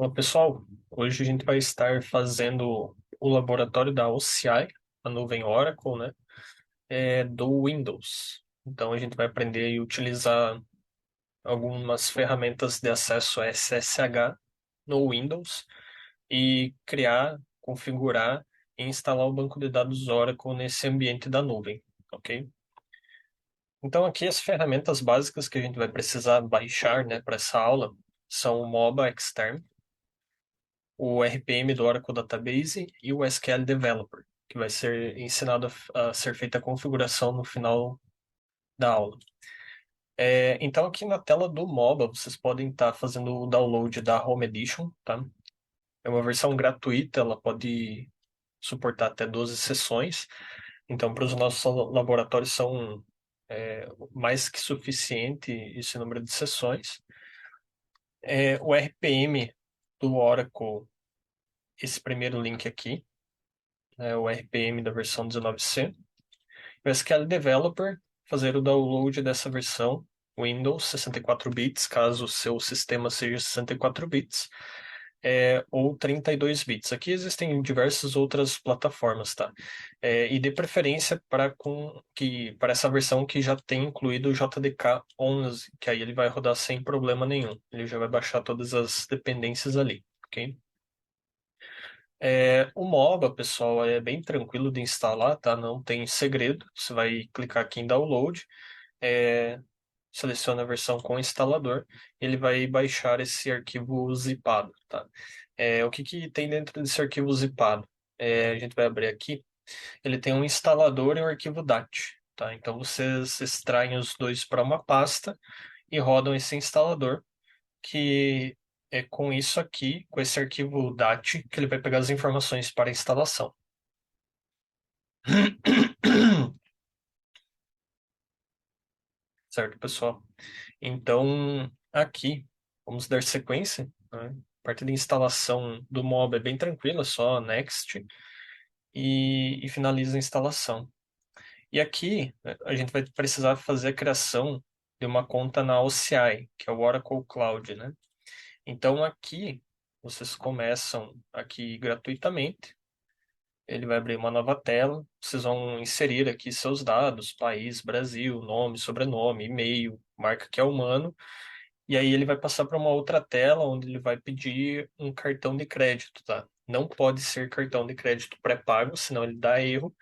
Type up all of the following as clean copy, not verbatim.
Olá, pessoal. Hoje a gente vai estar fazendo o laboratório da OCI, a nuvem Oracle, né? Do Windows. Então a gente vai aprender a utilizar algumas ferramentas de acesso SSH no Windows e criar, configurar e instalar o banco de dados Oracle nesse ambiente da nuvem, ok? Então aqui as ferramentas básicas que a gente vai precisar baixar, né, para essa aula são o MOBA Extern, o RPM do Oracle Database e o SQL Developer, que vai ser ensinado a ser feita a configuração no final da aula. Então, aqui na tela do MOBA, vocês podem estar fazendo o download da Home Edition, tá? É uma versão gratuita, ela pode suportar até 12 sessões. Então, para os nossos laboratórios são mais que suficiente esse número de sessões. O RPM do Oracle, esse primeiro link aqui, o RPM da versão 19c. O SQL Developer, fazer o download dessa versão Windows 64 bits, caso o seu sistema seja 64 bits, ou 32 bits. Aqui existem diversas outras plataformas, tá? E de preferência para essa versão que já tem incluído o JDK 11, que aí ele vai rodar sem problema nenhum. Ele já vai baixar todas as dependências ali, ok? O MOBA, pessoal, é bem tranquilo de instalar, tá? Não tem segredo. Você vai clicar aqui em download, é, seleciona a versão com instalador, ele vai baixar esse arquivo zipado, tá? O que que tem dentro desse arquivo zipado? A gente vai abrir aqui. Ele tem um instalador e um arquivo DAT, tá? Então vocês extraem os dois para uma pasta e rodam esse instalador que é com isso aqui, com esse arquivo DAT, que ele vai pegar as informações para a instalação. Certo, pessoal? Então, aqui, vamos dar sequência, né? A parte de instalação do mob é bem tranquila, só next e finaliza a instalação. E aqui, a gente vai precisar fazer a criação de uma conta na OCI, que é o Oracle Cloud, né? Então, aqui, vocês começam aqui gratuitamente. Ele vai abrir uma nova tela. Vocês vão inserir aqui seus dados, país, Brasil, nome, sobrenome, e-mail, marca que é humano. E aí ele vai passar para uma outra tela onde ele vai pedir um cartão de crédito, tá? Não pode ser cartão de crédito pré-pago, senão ele dá erro.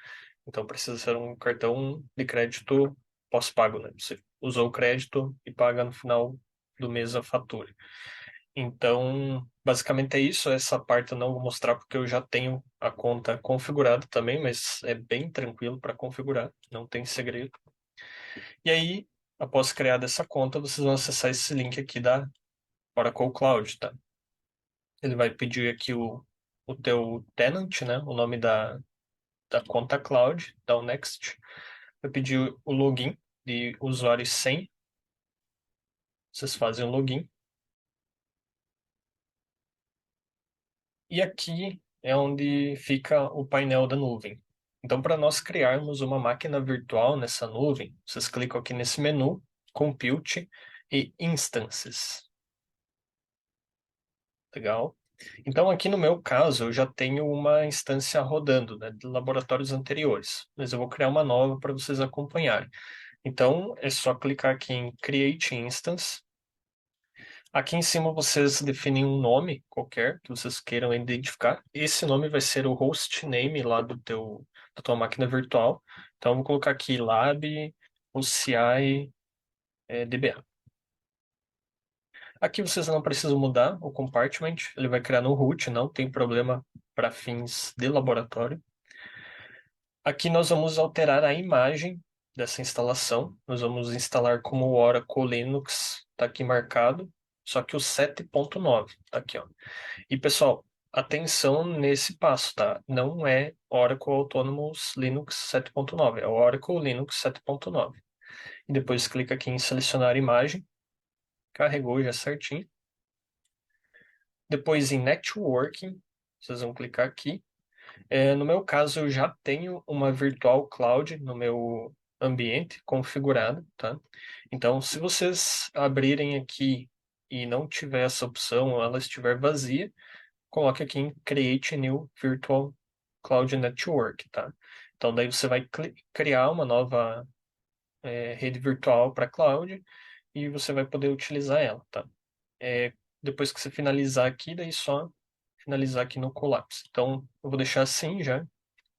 Então precisa ser um cartão de crédito pós-pago, né? Você usou o crédito e paga no final do mês a fatura. Então, basicamente é isso. Essa parte eu não vou mostrar porque eu já tenho a conta configurada também, mas é bem tranquilo para configurar, não tem segredo. E aí, após criar essa conta, vocês vão acessar esse link aqui da Oracle Cloud, tá? Ele vai pedir aqui o teu tenant, né? O nome da conta cloud, dá o next. Vai pedir o login de usuário e senha. Vocês fazem o login. E aqui é onde fica o painel da nuvem. Então, para nós criarmos uma máquina virtual nessa nuvem, vocês clicam aqui nesse menu, Compute e Instances. Legal? Então, aqui no meu caso, eu já tenho uma instância rodando, né, de laboratórios anteriores, mas eu vou criar uma nova para vocês acompanharem. Então, é só clicar aqui em Create Instance. Aqui em cima vocês definem um nome qualquer que vocês queiram identificar. Esse nome vai ser o host name lá da tua máquina virtual. Então, eu vou colocar aqui Lab OCI DBA. Aqui vocês não precisam mudar o compartment, ele vai criar no root, não tem problema para fins de laboratório. Aqui nós vamos alterar a imagem dessa instalação. Nós vamos instalar como o Oracle Linux, está aqui marcado, só que o 7.9 está aqui, ó. E pessoal, atenção nesse passo, tá? Não é Oracle Autonomous Linux 7.9, é o Oracle Linux 7.9. E depois clica aqui em selecionar imagem, carregou já certinho. Depois em Networking, vocês vão clicar aqui. No meu caso, eu já tenho uma Virtual Cloud no meu ambiente configurado, tá? Então, se vocês abrirem aqui e não tiver essa opção ou ela estiver vazia, coloque aqui em Create a New Virtual Cloud Network, tá? Então daí você vai criar uma nova rede virtual para cloud e você vai poder utilizar ela, tá? Depois que você finalizar aqui, daí só finalizar aqui no Collapse. Então eu vou deixar assim já,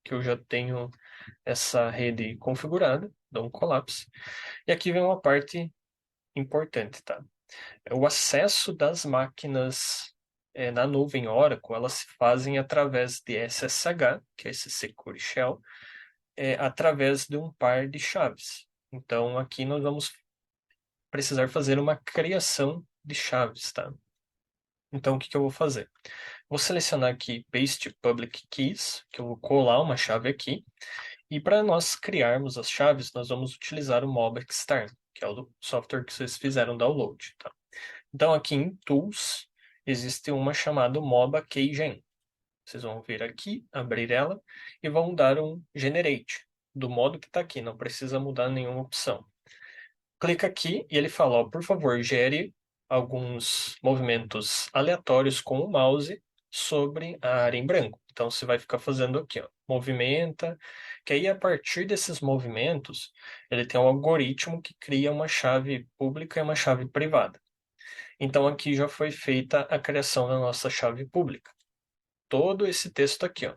que eu já tenho essa rede configurada, dou um Collapse. E aqui vem uma parte importante, tá? O acesso das máquinas na nuvem Oracle, elas se fazem através de SSH, que é esse Secure Shell, através de um par de chaves. Então, aqui nós vamos precisar fazer uma criação de chaves, tá? Então, o que que eu vou fazer? Vou selecionar aqui Paste Public Keys, que eu vou colar uma chave aqui. E para nós criarmos as chaves, nós vamos utilizar o Mob Extern, que é o software que vocês fizeram download, tá? Então, aqui em Tools, existe uma chamada MOBA Keygen. Vocês vão vir aqui, abrir ela e vão dar um Generate, do modo que está aqui, não precisa mudar nenhuma opção. Clica aqui e ele fala, ó, por favor, gere alguns movimentos aleatórios com o mouse sobre a área em branco. Então, você vai ficar fazendo aqui, ó, movimenta, que aí a partir desses movimentos, ele tem um algoritmo que cria uma chave pública e uma chave privada. Então, aqui já foi feita a criação da nossa chave pública. Todo esse texto aqui, ó.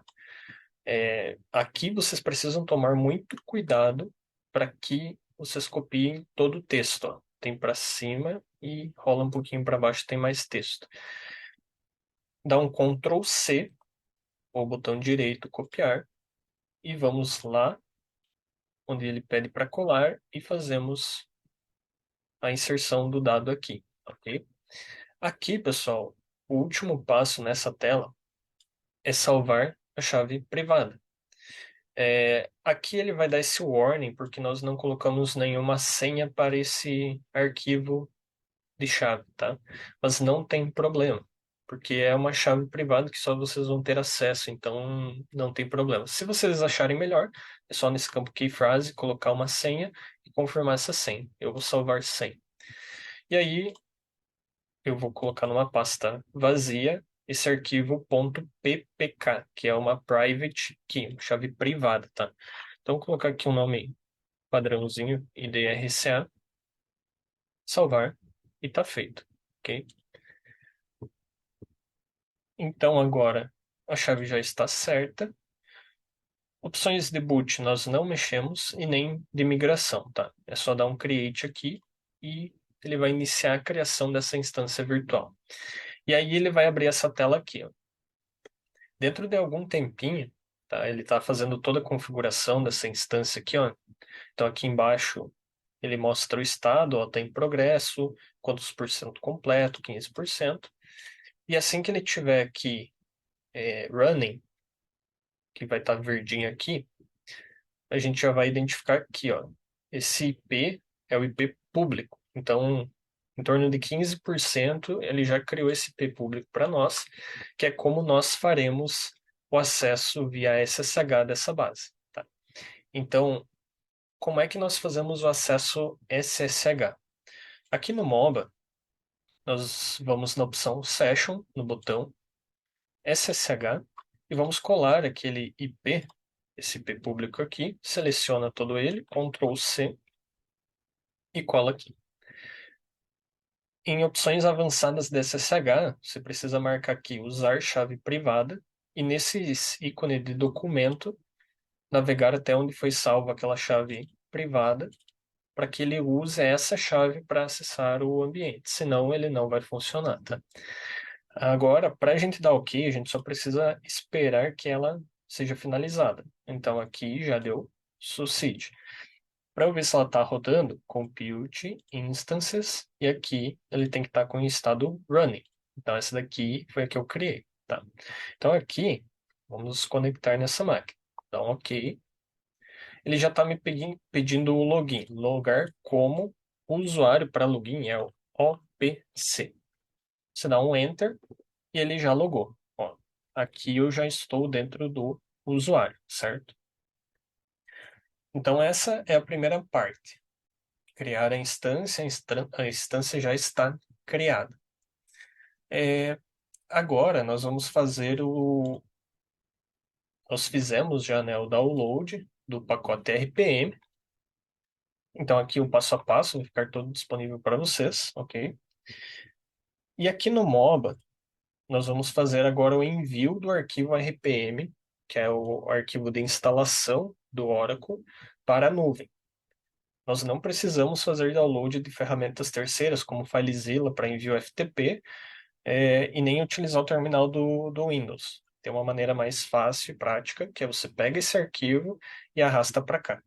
Aqui vocês precisam tomar muito cuidado para que vocês copiem todo o texto, ó. Tem para cima e rola um pouquinho para baixo, tem mais texto. Dá um Ctrl C, ou botão direito, copiar, e vamos lá, onde ele pede para colar, e fazemos a inserção do dado aqui, ok? Aqui, pessoal, o último passo nessa tela é salvar a chave privada. Aqui ele vai dar esse warning porque nós não colocamos nenhuma senha para esse arquivo de chave, tá? Mas não tem problema, porque é uma chave privada que só vocês vão ter acesso, então não tem problema. Se vocês acharem melhor, é só nesse campo key phrase colocar uma senha e confirmar essa senha. Eu vou salvar sem. E aí eu vou colocar numa pasta vazia esse arquivo .ppk, que é uma private key, uma chave privada, tá? Então, vou colocar aqui um nome padrãozinho, IDRCA, salvar, e tá feito, ok? Então, agora a chave já está certa. Opções de boot nós não mexemos e nem de migração, tá? É só dar um create aqui e ele vai iniciar a criação dessa instância virtual. E aí ele vai abrir essa tela aqui, ó. Dentro de algum tempinho, tá? Ele está fazendo toda a configuração dessa instância aqui, ó. Então aqui embaixo ele mostra o estado, ó, tá em progresso, quantos por cento completo, 15%. E assim que ele tiver aqui running, que vai estar verdinho aqui, a gente já vai identificar aqui, ó, esse IP é o IP público. Então, em torno de 15% ele já criou esse IP público para nós, que é como nós faremos o acesso via SSH dessa base, tá? Então, como é que nós fazemos o acesso SSH? Aqui no MOBA, nós vamos na opção Session, no botão SSH, e vamos colar aquele IP, esse IP público aqui, seleciona todo ele, Ctrl C e cola aqui. Em opções avançadas de SSH, você precisa marcar aqui usar chave privada e nesse ícone de documento, navegar até onde foi salva aquela chave privada para que ele use essa chave para acessar o ambiente, senão ele não vai funcionar, tá? Agora, para a gente dar OK, a gente só precisa esperar que ela seja finalizada. Então aqui já deu succeed. Para eu ver se ela está rodando, compute instances, e aqui ele tem que estar com o estado running. Então essa daqui foi a que eu criei, tá? Então aqui, vamos conectar nessa máquina. Então, OK. Ele já está me pedindo o login. Logar como usuário para login é o OPC. Você dá um Enter e ele já logou. Ó, aqui eu já estou dentro do usuário, certo? Então essa é a primeira parte. Criar a instância já está criada. Agora nós vamos fazer o. Nós fizemos já, né, o download do pacote RPM. Então aqui o passo a passo vai ficar todo disponível para vocês, ok? E aqui no MOBA, nós vamos fazer agora o envio do arquivo RPM, que é o arquivo de instalação do Oracle, para a nuvem. Nós não precisamos fazer download de ferramentas terceiras, como FileZilla para envio FTP, e nem utilizar o terminal do Windows. Tem uma maneira mais fácil e prática, que é você pega esse arquivo e arrasta para cá.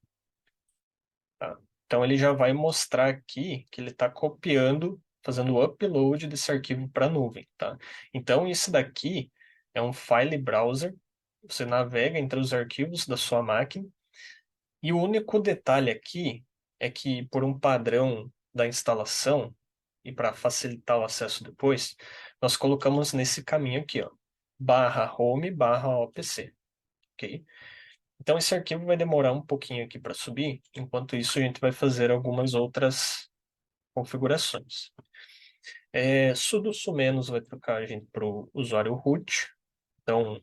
Tá? Então ele já vai mostrar aqui que ele está copiando, fazendo o upload desse arquivo para a nuvem. Tá? Então isso daqui é um file browser. Você navega entre os arquivos da sua máquina. E o único detalhe aqui é que, por um padrão da instalação, e para facilitar o acesso depois, nós colocamos nesse caminho aqui, ó, /home /opc, ok? Então esse arquivo vai demorar um pouquinho aqui para subir, enquanto isso a gente vai fazer algumas outras configurações. Sudo sumenos vai trocar a gente para o usuário root. Então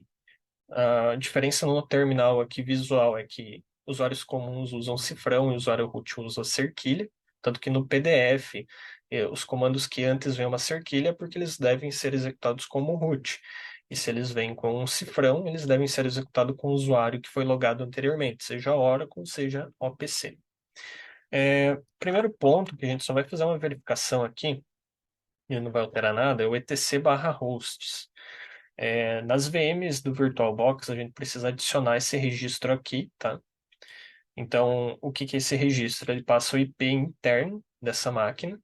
a diferença no terminal aqui visual é que usuários comuns usam cifrão e o usuário root usa cerquilha, tanto que no PDF os comandos que antes vêm uma cerquilha é porque eles devem ser executados como root. E se eles vêm com um cifrão, eles devem ser executados com o usuário que foi logado anteriormente, seja Oracle, seja OPC. Primeiro ponto, que a gente só vai fazer uma verificação aqui, e não vai alterar nada, é o etc/hosts. Nas VMs do VirtualBox, a gente precisa adicionar esse registro aqui, tá? Então, o que que é esse registro? Ele passa o IP interno dessa máquina,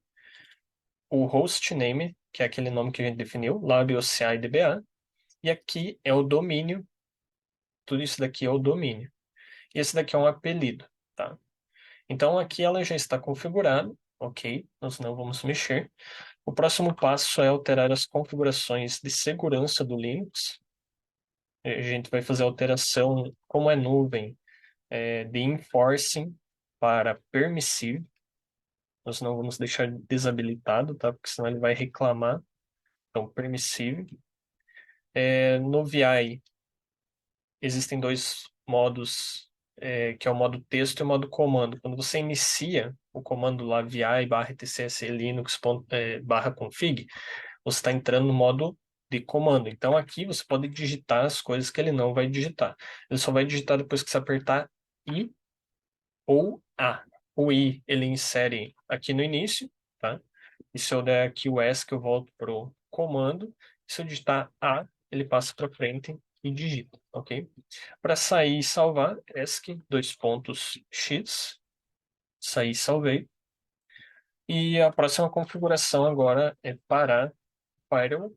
o hostname, que é aquele nome que a gente definiu, LabOCA e aqui é o domínio, tudo isso daqui é o domínio. E esse daqui é um apelido, tá? Então, aqui ela já está configurada, ok? Nós não vamos mexer. O próximo passo é alterar as configurações de segurança do Linux. A gente vai fazer alteração, como é nuvem, de enforcing para permissive. Nós não vamos deixar desabilitado, tá? Porque senão ele vai reclamar. Então, permissive. No VI, existem dois modos, que é o modo texto e o modo comando. Quando você inicia o comando lá, VI barra etc linux barra config, você está entrando no modo de comando. Então, aqui você pode digitar as coisas que ele não vai digitar. Ele só vai digitar depois que você apertar I ou A. O I ele insere aqui no início, tá? E se eu der aqui o ESC, eu volto para o comando. Se eu digitar A, ele passa para frente e digita, ok? Para sair e salvar, ESC, dois pontos X, sair e salvei. E a próxima configuração agora é parar Firewall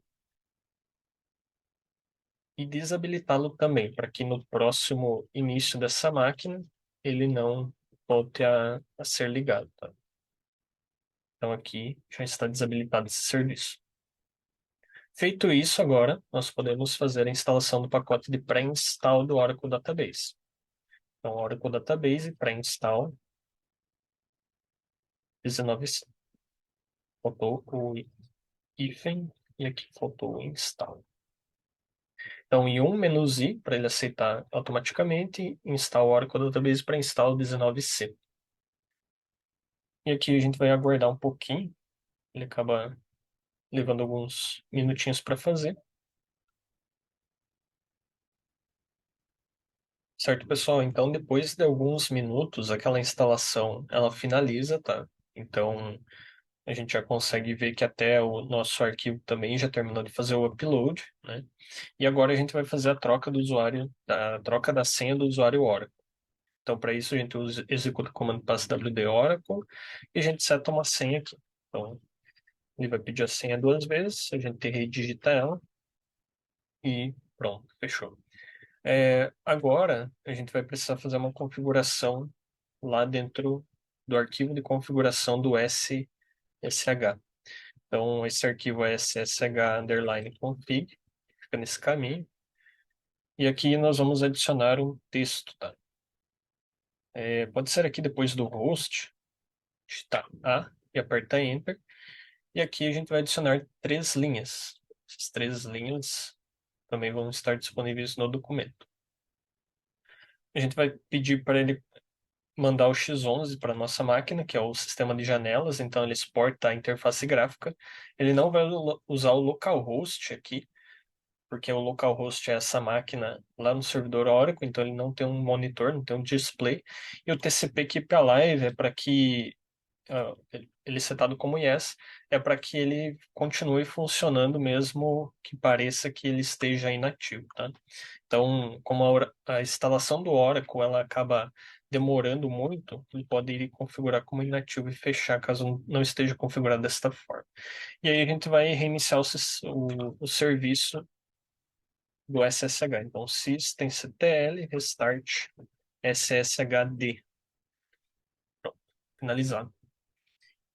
e desabilitá-lo também, para que no próximo início dessa máquina ele não volte a ser ligado, tá? Então aqui já está desabilitado esse serviço. Feito isso, agora nós podemos fazer a instalação do pacote de pré-install do Oracle Database. Então, Oracle Database pré-install 19. Faltou o hífen e aqui faltou o install. Então, em um menuzinho para ele aceitar automaticamente, install Oracle Database pré-install 19c. E aqui a gente vai aguardar um pouquinho. Ele acaba levando alguns minutinhos para fazer. Certo, pessoal? Então, depois de alguns minutos, aquela instalação, ela finaliza, tá? Então, a gente já consegue ver que até o nosso arquivo também já terminou de fazer o upload, né? E agora a gente vai fazer a troca do usuário, a troca da senha do usuário Oracle. Então, para isso, a gente executa o comando passwd Oracle e a gente seta uma senha aqui. Então, ele vai pedir a senha duas vezes, a gente redigita ela e pronto, fechou. Agora, a gente vai precisar fazer uma configuração lá dentro do arquivo de configuração do SSH. Então, esse arquivo é ssh_config, fica nesse caminho. E aqui nós vamos adicionar um texto, tá? Pode ser aqui depois do host, digitar A e apertar Enter. E aqui a gente vai adicionar três linhas. Essas três linhas também vão estar disponíveis no documento. A gente vai pedir para ele mandar o X11 para nossa máquina, que é o sistema de janelas, então ele exporta a interface gráfica. Ele não vai usar o localhost aqui, porque o localhost é essa máquina lá no servidor Oracle, então ele não tem um monitor, não tem um display. E o TCP Keep Alive é para que ele setado como yes, é para que ele continue funcionando mesmo que pareça que ele esteja inativo, tá? Então, como a instalação do Oracle ela acaba demorando muito, ele pode ir configurar como inativo e fechar caso não esteja configurado desta forma. E aí a gente vai reiniciar o serviço do SSH. Então, systemctl restart sshd. Pronto, finalizado.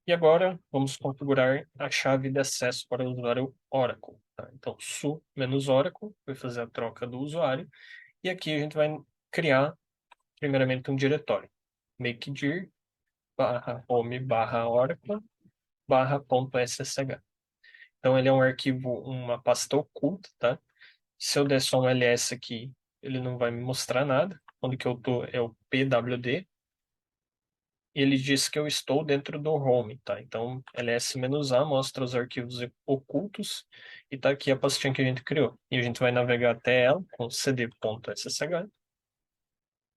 E agora vamos configurar a chave de acesso para o usuário Oracle. Tá? Então, su-oracle vai fazer a troca do usuário. E aqui a gente vai criar, primeiramente, um diretório. Makedir barra home barra oracle barra ponto .ssh. Então, ele é um arquivo, uma pasta oculta, tá? Se eu der só um ls aqui, ele não vai me mostrar nada. Onde que eu tô é o pwd. Ele diz que eu estou dentro do home, tá? Então, ls-a mostra os arquivos ocultos e tá aqui a pastinha que a gente criou. E a gente vai navegar até ela com cd.ssh.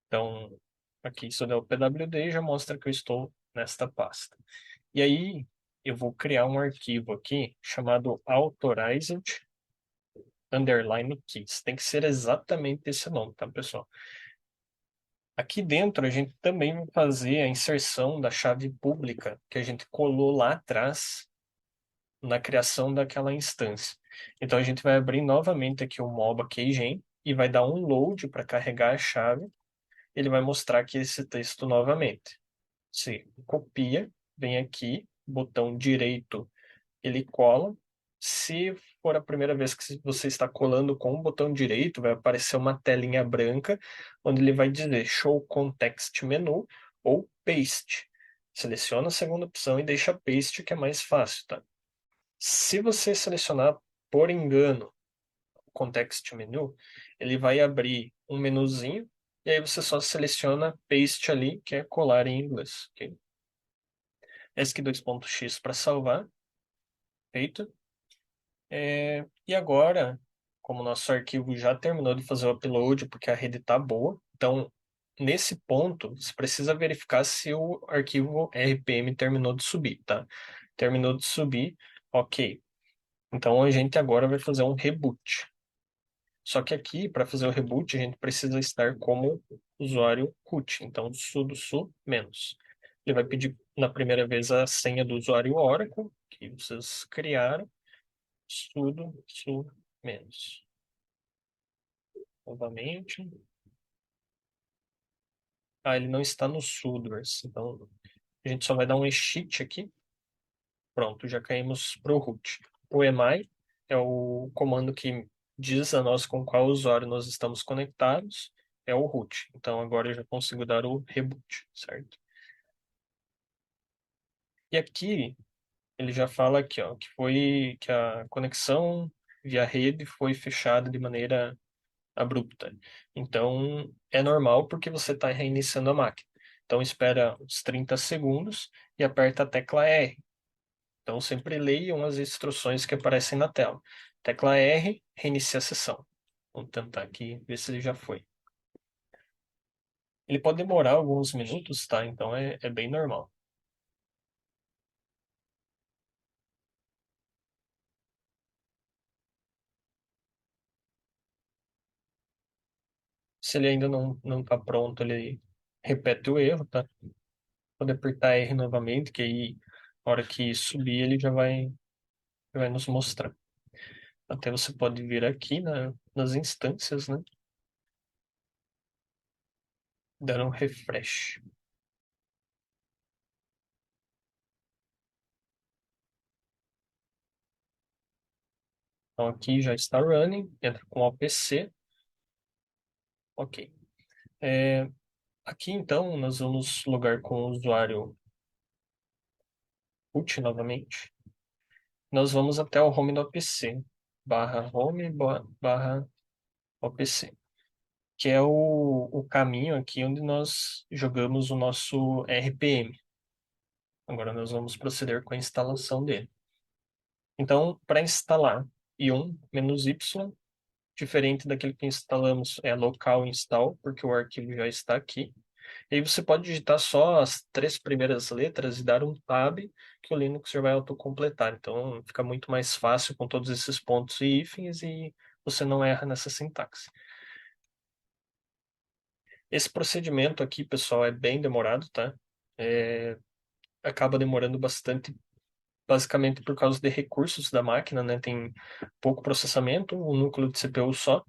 Então, aqui se eu der o pwd já mostra que eu estou nesta pasta. E aí, eu vou criar um arquivo aqui chamado authorized underline keys. Tem que ser exatamente esse nome, tá, pessoal? Aqui dentro, a gente também vai fazer a inserção da chave pública que a gente colou lá atrás na criação daquela instância. Então, a gente vai abrir novamente aqui o Moba Keygen e vai dar um load para carregar a chave. Ele vai mostrar aqui esse texto novamente. Você copia, vem aqui, botão direito, ele cola. Se for a primeira vez que você está colando com o botão direito, vai aparecer uma telinha branca, onde ele vai dizer Show Context Menu ou Paste. Seleciona a segunda opção e deixa Paste, que é mais fácil, tá? Se você selecionar por engano o Context Menu, ele vai abrir um menuzinho e aí você só seleciona Paste ali, que é colar em inglês, ok? ESC2.x para salvar. Feito. E agora, como nosso arquivo já terminou de fazer o upload, porque a rede está boa, então nesse ponto você precisa verificar se o arquivo RPM terminou de subir, tá? Terminou de subir, ok. Então a gente agora vai fazer um reboot. Só que aqui, para fazer o reboot, a gente precisa estar como usuário root. Então, sudo su menos. Ele vai pedir na primeira vez a senha do usuário Oracle, que vocês criaram. Sudo su menos. Novamente. Ah, ele não está no sudoers. Então, a gente só vai dar um exit aqui. Pronto, já caímos para o root. O emi é o comando que diz a nós com qual usuário nós estamos conectados. É o root. Então, agora eu já consigo dar o reboot, certo? E aqui, ele já fala aqui, ó, que a conexão via rede foi fechada de maneira abrupta. Então, é normal porque você está reiniciando a máquina. Então, espera uns 30 segundos e aperta a tecla R. Então, sempre leiam as instruções que aparecem na tela. Tecla R, reinicia a sessão. Vamos tentar aqui ver se ele já foi. Ele pode demorar alguns minutos, tá? Então, é bem normal. Se ele ainda não está pronto, ele repete o erro, tá? Pode apertar R novamente, que aí, na hora que subir, ele já vai nos mostrar. Até você pode vir aqui nas instâncias, né? Dar um refresh. Então aqui já está running, entra com o PC. Ok. É, aqui então nós vamos logar com o usuário root novamente. Nós vamos até o home do PC. barra home barra OPC, que é o caminho aqui onde nós jogamos o nosso RPM. Agora nós vamos proceder com a instalação dele. Então, para instalar -y, diferente daquele que instalamos, é local install, porque o arquivo já está aqui. E aí você pode digitar só as três primeiras letras e dar um tab que o Linux já vai autocompletar. Então fica muito mais fácil com todos esses pontos e hífens e você não erra nessa sintaxe. Esse procedimento aqui, pessoal, é bem demorado, tá? É, acaba demorando bastante, basicamente por causa de recursos da máquina, né? Tem pouco processamento, um núcleo de CPU só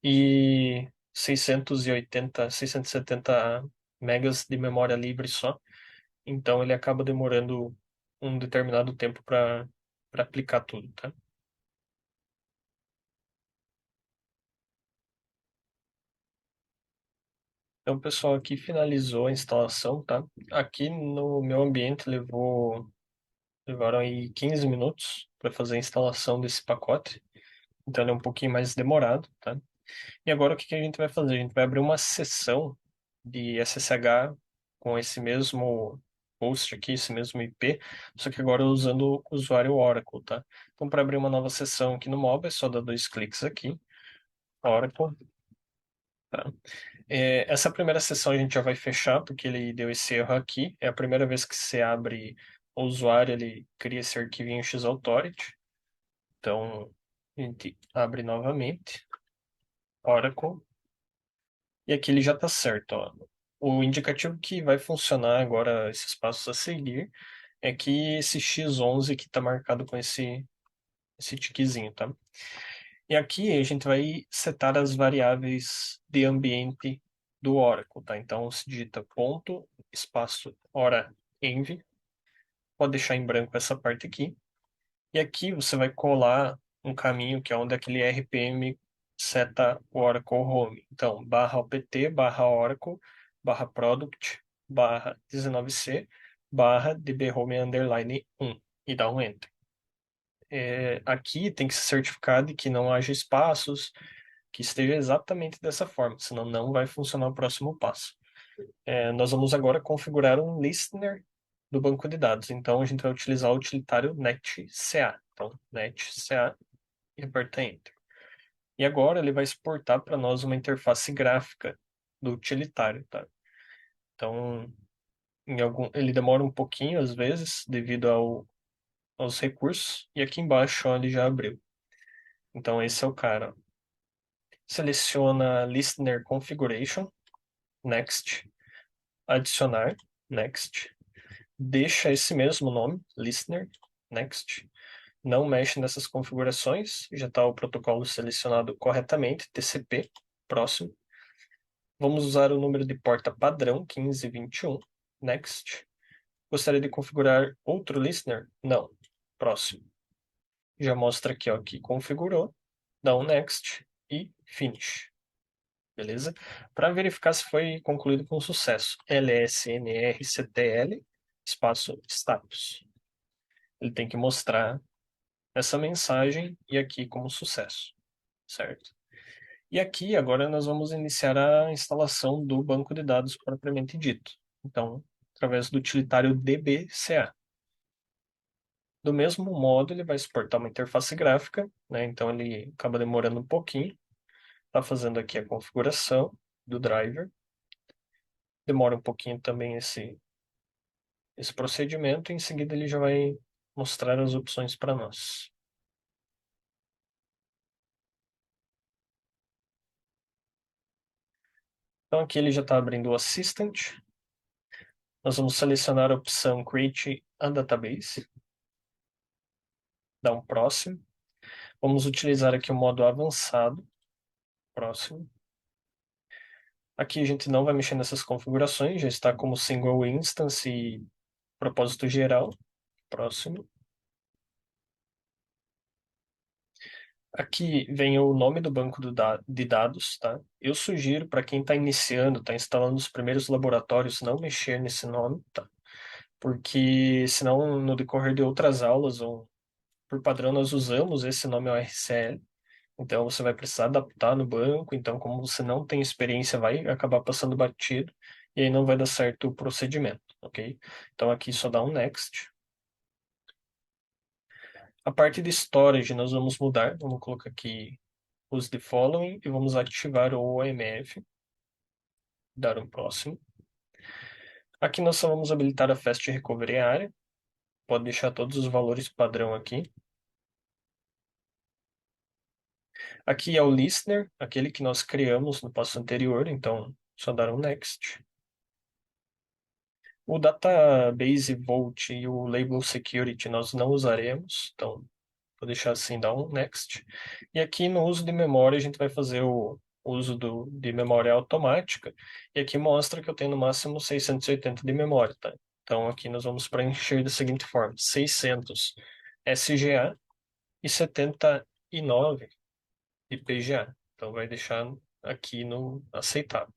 e 670 megas de memória livre só. Então ele acaba demorando um determinado tempo para aplicar tudo, tá? Então, pessoal, aqui finalizou a instalação, tá? Aqui no meu ambiente levaram aí 15 minutos para fazer a instalação desse pacote. Então ele é um pouquinho mais demorado, tá? E agora o que que a gente vai fazer? A gente vai abrir uma sessão de SSH com esse mesmo host aqui, esse mesmo IP, só que agora usando o usuário Oracle, tá? Então, para abrir uma nova sessão aqui no Mob, é só dar dois cliques aqui, Oracle, tá? Essa primeira sessão a gente já vai fechar, porque ele deu esse erro aqui. É a primeira vez que você abre o usuário, ele cria esse arquivinho Xauthority. Então, a gente abre novamente, Oracle. E aqui ele já está certo, ó. O indicativo que vai funcionar agora, esses passos a seguir, é que esse X11 que está marcado com esse tiquezinho, tá? E aqui a gente vai setar as variáveis de ambiente do Oracle, tá? Então se digita ponto, espaço, hora, env, pode deixar em branco essa parte aqui. E aqui você vai colar um caminho que é onde aquele RPM seta o Oracle Home. Então, barra opt, barra Oracle, barra product, barra 19c, barra dbhome underline 1 e dá um enter. Aqui tem que se certificar de que não haja espaços, que esteja exatamente dessa forma, senão não vai funcionar o próximo passo. Nós vamos agora configurar um listener do banco de dados. Então a gente vai utilizar o utilitário netca. Então, netca e aperta Enter. E agora ele vai exportar para nós uma interface gráfica do utilitário, tá? Então, ele demora um pouquinho às vezes, devido aos recursos, e aqui embaixo ó, ele já abriu. Então esse é o cara. Seleciona Listener Configuration, Next, adicionar, Next, deixa esse mesmo nome, Listener, Next, não mexe nessas configurações, já está o protocolo selecionado corretamente, TCP, próximo. Vamos usar o número de porta padrão 1521, Next. Gostaria de configurar outro listener? Não, próximo. Já mostra aqui ó, que configurou, dá um Next e Finish. Beleza? Para verificar se foi concluído com sucesso, lsnrctl, espaço status. Ele tem que mostrar essa mensagem e aqui como sucesso, certo? E aqui agora nós vamos iniciar a instalação do banco de dados propriamente dito. Então, através do utilitário dbca. Do mesmo modo, ele vai exportar uma interface gráfica, né? Então ele acaba demorando um pouquinho. Está fazendo aqui a configuração do driver. Demora um pouquinho também esse procedimento, e em seguida ele já vai mostrar as opções para nós. Então aqui ele já está abrindo o Assistant. Nós vamos selecionar a opção Create a Database. Dá um próximo. Vamos utilizar aqui o modo avançado. Próximo. Aqui a gente não vai mexer nessas configurações, já está como single instance e propósito geral. Próximo. Aqui vem o nome do banco de dados, tá? Eu sugiro para quem está iniciando, está instalando os primeiros laboratórios, não mexer nesse nome, tá? Porque senão no decorrer de outras aulas ou por padrão nós usamos esse nome ORCL, então você vai precisar adaptar no banco, então como você não tem experiência, vai acabar passando batido e aí não vai dar certo o procedimento, ok? Então aqui só dá um next. A parte de storage nós vamos mudar, vamos colocar aqui use the following e vamos ativar o OMF, dar um próximo. Aqui nós só vamos habilitar a Fast Recovery Area, pode deixar todos os valores padrão aqui. Aqui é o listener, aquele que nós criamos no passo anterior, então só dar um next. O database Vault e o label security nós não usaremos, então vou deixar assim, dar um next. E aqui no uso de memória a gente vai fazer o uso de memória automática, e aqui mostra que eu tenho no máximo 680 de memória, tá? Então aqui nós vamos preencher da seguinte forma: 600 SGA e 79 IPGA. Então vai deixar aqui no aceitável.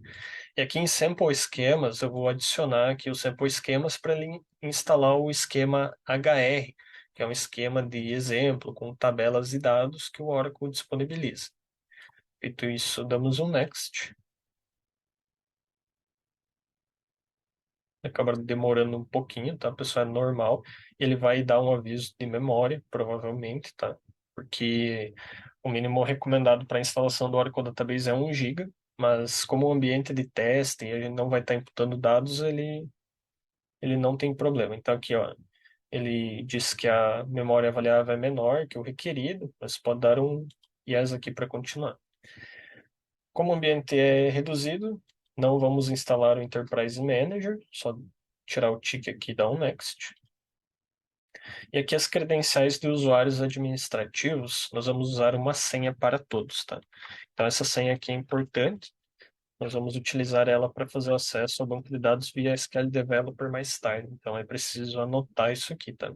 E aqui em Sample Esquemas, eu vou adicionar aqui o Sample Esquemas para ele instalar o esquema HR, que é um esquema de exemplo com tabelas e dados que o Oracle disponibiliza. Feito isso, damos um Next. Acaba demorando um pouquinho, tá? Pessoal, é normal. Ele vai dar um aviso de memória, provavelmente, tá? Porque o mínimo recomendado para a instalação do Oracle Database é 1 GB, mas como o ambiente de teste e a gente não vai estar imputando dados, ele não tem problema. Então aqui, ó, ele diz que a memória avaliável é menor que o requerido, mas pode dar um yes aqui para continuar. Como o ambiente é reduzido, não vamos instalar o Enterprise Manager, só tirar o tick aqui e dar um Next. E aqui as credenciais de usuários administrativos, nós vamos usar uma senha para todos, tá? Então essa senha aqui é importante, nós vamos utilizar ela para fazer o acesso ao banco de dados via SQL Developer mais tarde. Então é preciso anotar isso aqui, tá?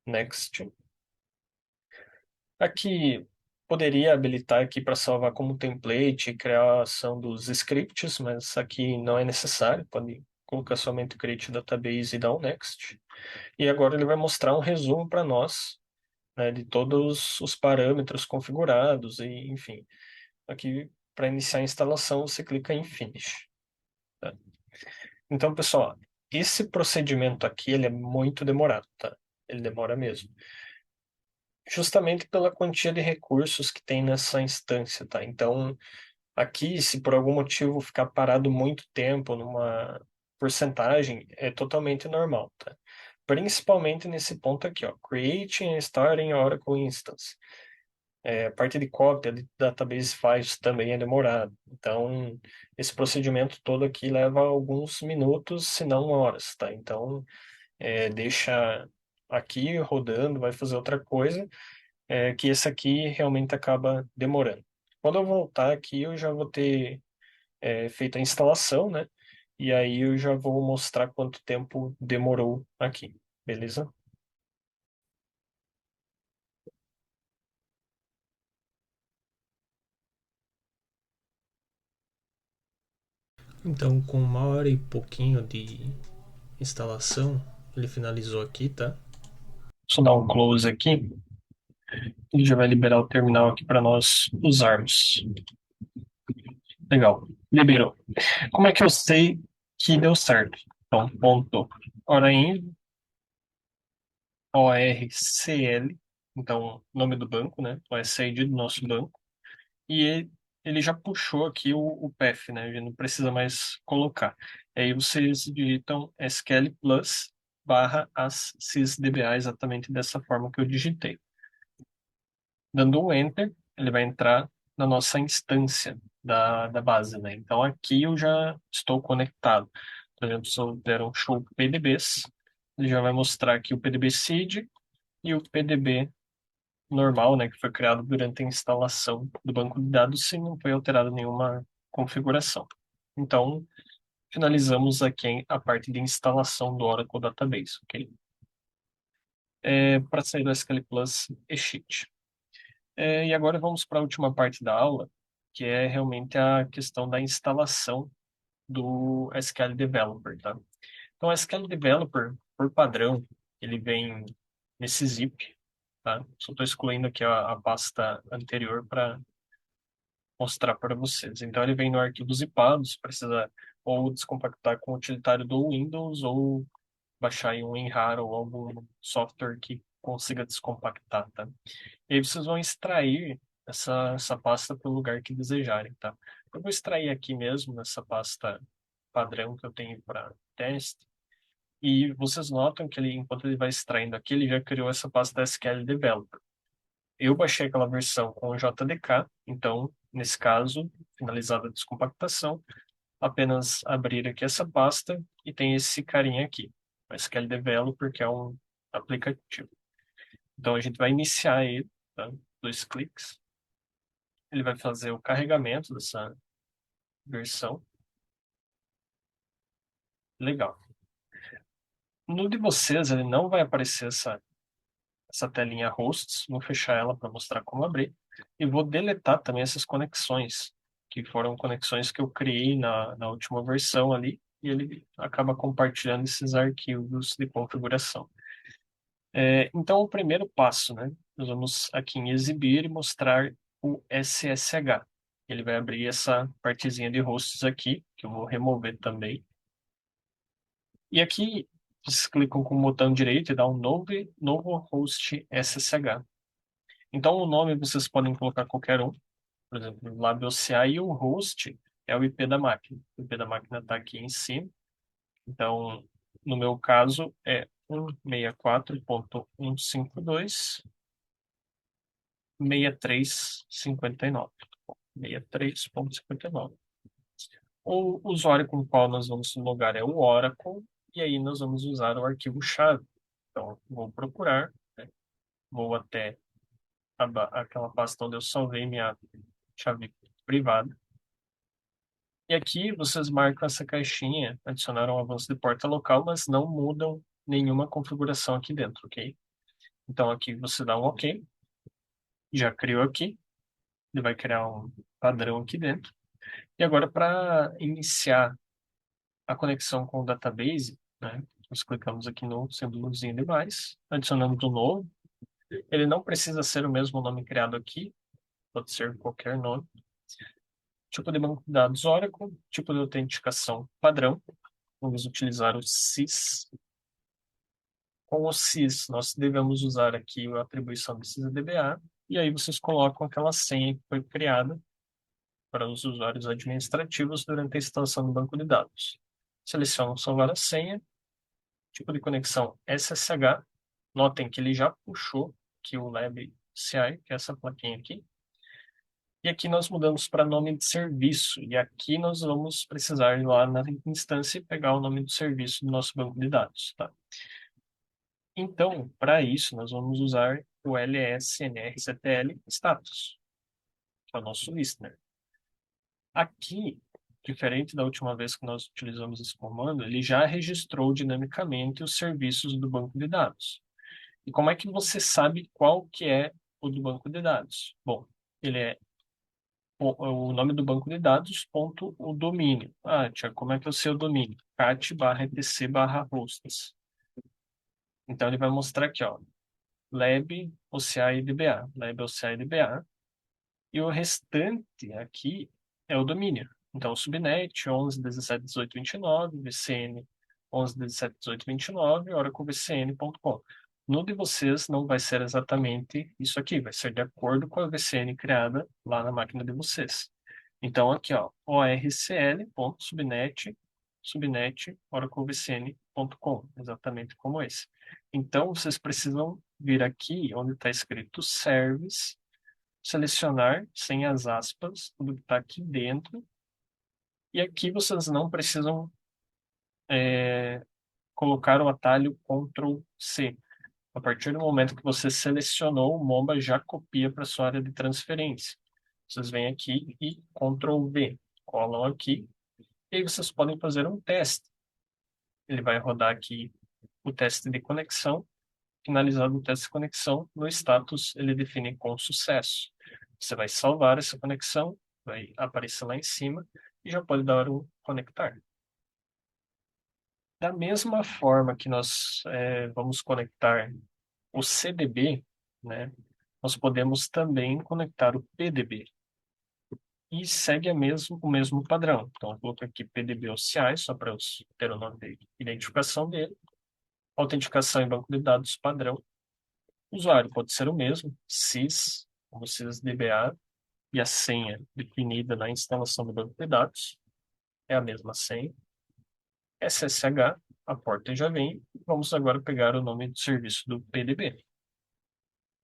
Next. Aqui poderia habilitar aqui para salvar como template e criação dos scripts, mas aqui não é necessário. Pode colocar somente o create database e dar um next. E agora ele vai mostrar um resumo para nós, né, de todos os parâmetros configurados e, enfim. Aqui para iniciar a instalação você clica em Finish. Tá? Então, pessoal, esse procedimento aqui ele é muito demorado, tá? Ele demora mesmo. Justamente pela quantia de recursos que tem nessa instância, tá? Então, aqui, se por algum motivo ficar parado muito tempo numa porcentagem, é totalmente normal, tá? Principalmente nesse ponto aqui, ó, Create and Starting Oracle Instance. A parte de cópia de database files também é demorado. Então, esse procedimento todo aqui leva alguns minutos, se não horas, tá? Então, deixa aqui rodando, vai fazer outra coisa, que esse aqui realmente acaba demorando. Quando eu voltar aqui, eu já vou ter feito a instalação, né? E aí eu já vou mostrar quanto tempo demorou aqui, beleza? Então, com 1 hora e pouquinho de instalação, ele finalizou aqui, tá? Só dar um close aqui. Ele já vai liberar o terminal aqui para nós usarmos. Legal, liberou. Como é que eu sei que deu certo? Então, ponto hora in, ORCL, então, nome do banco, né? O SID do nosso banco. E ele já puxou aqui o path, né? A gente não precisa mais colocar. Aí vocês digitam SQL plus barra as sysdba exatamente dessa forma que eu digitei. Dando um enter, ele vai entrar na nossa instância da base, né? Então aqui eu já estou conectado. Por exemplo, se eu der um show PDBs, ele já vai mostrar aqui o PDB seed e o PDB normal, né, que foi criado durante a instalação do banco de dados, se não foi alterada nenhuma configuração. Então, finalizamos aqui a parte de instalação do Oracle Database, ok? Para sair do SQL Plus e Sheet. E agora vamos para a última parte da aula, que é realmente a questão da instalação do SQL Developer, tá? Então, o SQL Developer, por padrão, ele vem nesse zip. tá? Só estou excluindo aqui a pasta anterior para mostrar para vocês. Então ele vem no arquivo zipado, você precisa ou descompactar com o utilitário do Windows ou baixar em um WinRAR ou algum software que consiga descompactar, tá? E aí vocês vão extrair essa pasta para o lugar que desejarem, tá? Eu vou extrair aqui mesmo nessa pasta padrão que eu tenho para teste. E vocês notam que ele, enquanto ele vai extraindo aqui, ele já criou essa pasta SQL Developer. Eu baixei aquela versão com o JDK, então, nesse caso, finalizada a descompactação, apenas abrir aqui essa pasta e tem esse carinha aqui, o SQL Developer, que é um aplicativo. Então, a gente vai iniciar ele, tá? 2 cliques. Ele vai fazer o carregamento dessa versão. Legal. No de vocês, ele não vai aparecer essa telinha hosts, vou fechar ela para mostrar como abrir, e vou deletar também essas conexões, que foram conexões que eu criei na última versão ali, e ele acaba compartilhando esses arquivos de configuração. Então, o primeiro passo, né? Nós vamos aqui em exibir e mostrar o SSH. Ele vai abrir essa partezinha de hosts aqui, que eu vou remover também. E aqui, vocês clicam com o botão direito e dá um novo host SSH. Então, o nome vocês podem colocar qualquer um, por exemplo, LabOCA, e o host é o IP da máquina. O IP da máquina está aqui em cima. Então, no meu caso, é 164.152.6359. 63.59. O usuário com o qual nós vamos logar é o Oracle, e aí nós vamos usar o arquivo-chave. Então, vou procurar, né? Vou até aquela pasta onde eu salvei minha chave privada. E aqui vocês marcam essa caixinha, adicionaram um avanço de porta local, mas não mudam nenhuma configuração aqui dentro, ok? Então aqui você dá um OK, já criou aqui, ele vai criar um padrão aqui dentro. E agora para iniciar a conexão com o database, né? Nós clicamos aqui no símbolozinho de mais, adicionamos um novo. Ele não precisa ser o mesmo nome criado aqui, pode ser qualquer nome. Tipo de banco de dados Oracle, tipo de autenticação padrão. Vamos utilizar o SYS. Com o SYS, nós devemos usar aqui a atribuição de SysDBA, e aí vocês colocam aquela senha que foi criada para os usuários administrativos durante a instalação do banco de dados. Selecionam salvar a senha, tipo de conexão SSH. Notem que ele já puxou aqui o Lab CI, que é essa plaquinha aqui. E aqui nós mudamos para nome de serviço. E aqui nós vamos precisar ir lá na instância e pegar o nome do serviço do nosso banco de dados, tá? Então, para isso, nós vamos usar o lsnrctl status, que é o nosso listener. Aqui, diferente da última vez que nós utilizamos esse comando, ele já registrou dinamicamente os serviços do banco de dados. E como é que você sabe qual que é o do banco de dados? Bom, ele é o nome do banco de dados, ponto, o domínio. Ah, Tiago, como é que é o seu domínio? cat/etc/hosts. Então, ele vai mostrar aqui, ó, lab, OCA e DBA. Lab, OCA e DBA. E o restante aqui é o domínio. Então, o subnet 11, 17, 18, 29, VCN 11, 17, 18, 29, oraclevcn.com. No de vocês não vai ser exatamente isso aqui, vai ser de acordo com a VCN criada lá na máquina de vocês. Então, aqui, ó, orcl.subnet, subnet, oraclevcn.com, exatamente como esse. Então, vocês precisam vir aqui onde está escrito service, selecionar sem as aspas, tudo que está aqui dentro. E aqui vocês não precisam colocar o atalho Ctrl C. A partir do momento que você selecionou, o Momba já copia para sua área de transferência. Vocês vêm aqui e Ctrl V, colam aqui, e aí vocês podem fazer um teste. Ele vai rodar aqui o teste de conexão. Finalizado o teste de conexão, no status ele define com sucesso. Você vai salvar essa conexão, vai aparecer lá em cima e já pode dar um conectar. Da mesma forma que nós vamos conectar o CDB, né? Nós podemos também conectar o PDB e segue o mesmo padrão. Então, eu coloco aqui PDB OCI, só para eu ter o nome de identificação dele. Autenticação em banco de dados padrão. O usuário pode ser o mesmo, sys, como sysdba, e a senha definida na instalação do banco de dados é a mesma senha. SSH, a porta já vem. Vamos agora pegar o nome do serviço do PDB.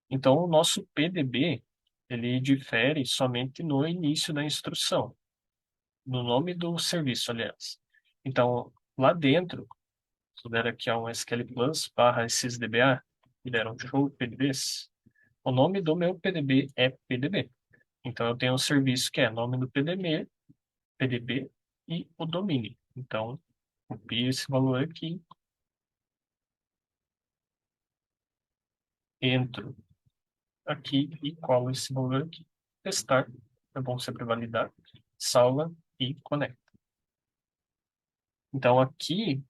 Então, o nosso PDB, ele difere somente no início da instrução, no nome do serviço, aliás. Então, lá dentro, se eu der aqui a um SQL Plus barra sysdba, e der um show PDBs, o nome do meu PDB é PDB. Então, eu tenho um serviço que é nome do PDB e o domínio. Então, copio esse valor aqui, entro aqui e colo esse valor aqui. Testar, é bom sempre validar, salva e conecta. Então, aqui,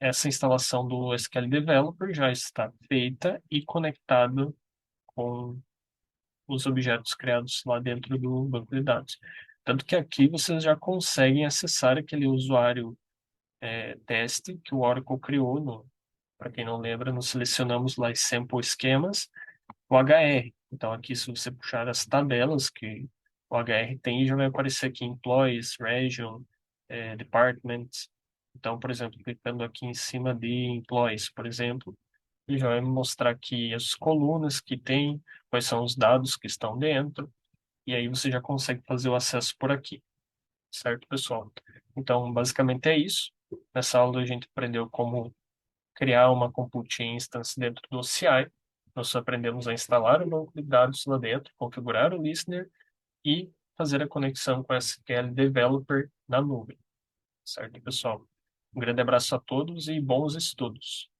essa instalação do SQL Developer já está feita e conectado com os objetos criados lá dentro do banco de dados. Tanto que aqui vocês já conseguem acessar aquele usuário teste que o Oracle criou. Para quem não lembra, nós selecionamos lá as sample esquemas, o HR. Então, aqui, se você puxar as tabelas que o HR tem, já vai aparecer aqui Employees, Region, Departments. Então, por exemplo, clicando aqui em cima de Employees, por exemplo, ele já vai me mostrar aqui as colunas que tem, quais são os dados que estão dentro, e aí você já consegue fazer o acesso por aqui, certo, pessoal? Então, basicamente é isso. Nessa aula a gente aprendeu como criar uma Compute Instance dentro do OCI. Nós aprendemos a instalar o banco de dados lá dentro, configurar o listener e fazer a conexão com o SQL Developer na nuvem. Certo, pessoal? Um grande abraço a todos e bons estudos.